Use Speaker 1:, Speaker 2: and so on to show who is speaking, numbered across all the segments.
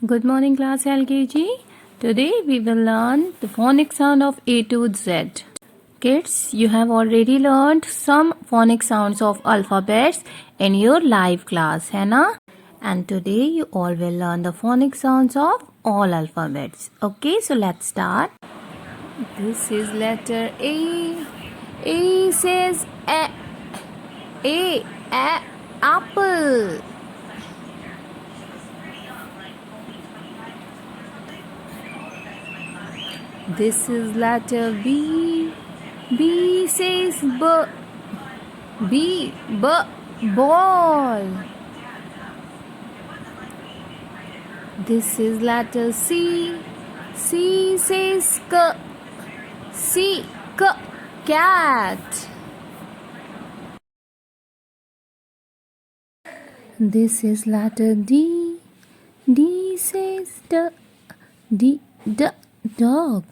Speaker 1: Good morning, class LKG. Today we will learn the phonic sound of A to Z. Kids, you have already learned some phonic sounds of alphabets in your live class, है ना? And today you all will learn the phonic sounds of all alphabets. Okay, so let's start. This is letter A. A says A. A. Apple. This is letter B. B says B. B. Ball. This is letter C. C says K. C. Cat. This is letter D. D says D. Dog.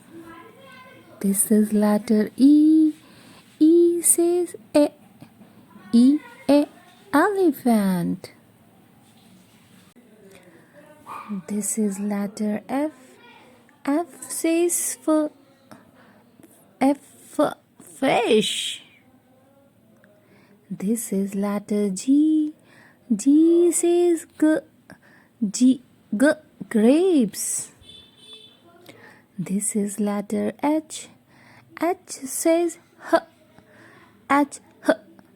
Speaker 1: This is letter E. E says A. Elephant. This is letter F. F says fish. This is letter G. G says grapes. This is letter H. H says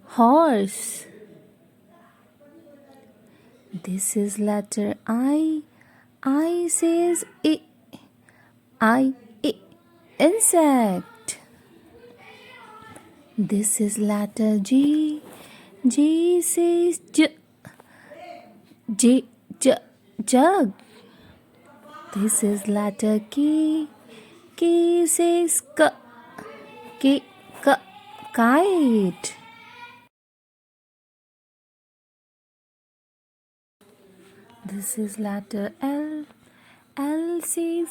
Speaker 1: horse. This is letter I. I says insect. This is letter J. J says jug. This is letter K. K says kite. This is letter L. L says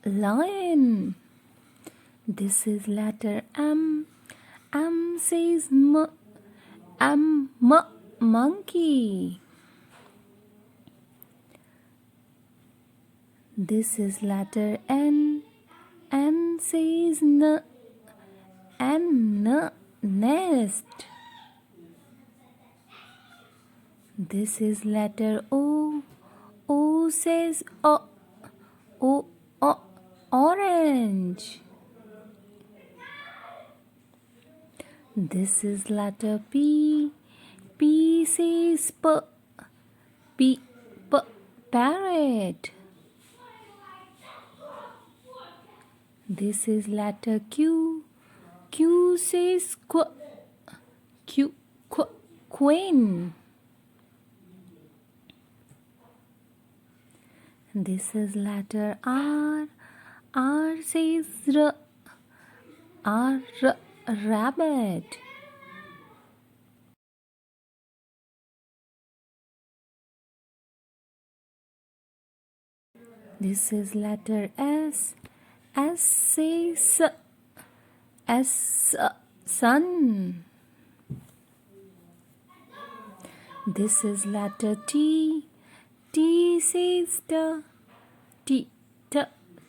Speaker 1: lion. This is letter M. M says monkey. This is letter N. N says nest. This is letter O. O says orange. This is letter P. P says parrot. This is letter Q. Q says queen. This is letter R. R says rabbit. This is letter S. S says sun. This is letter T. T says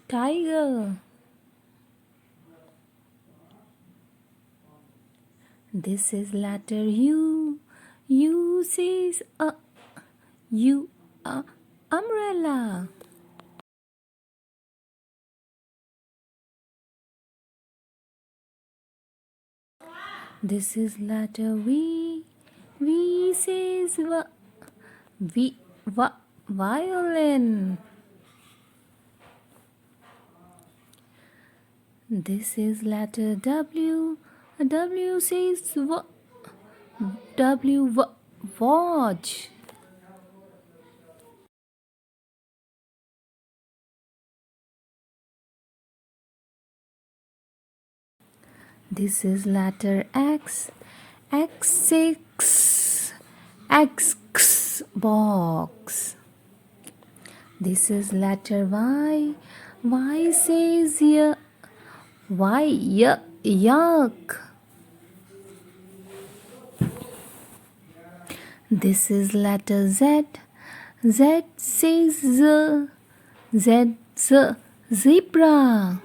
Speaker 1: tiger. This is letter U. U says umbrella. This is letter V. V says violin. This is letter W. W says watch. This is letter X. X says box. This is letter Y. Y says yuck. This is letter Z. Z says Z. Z, zebra.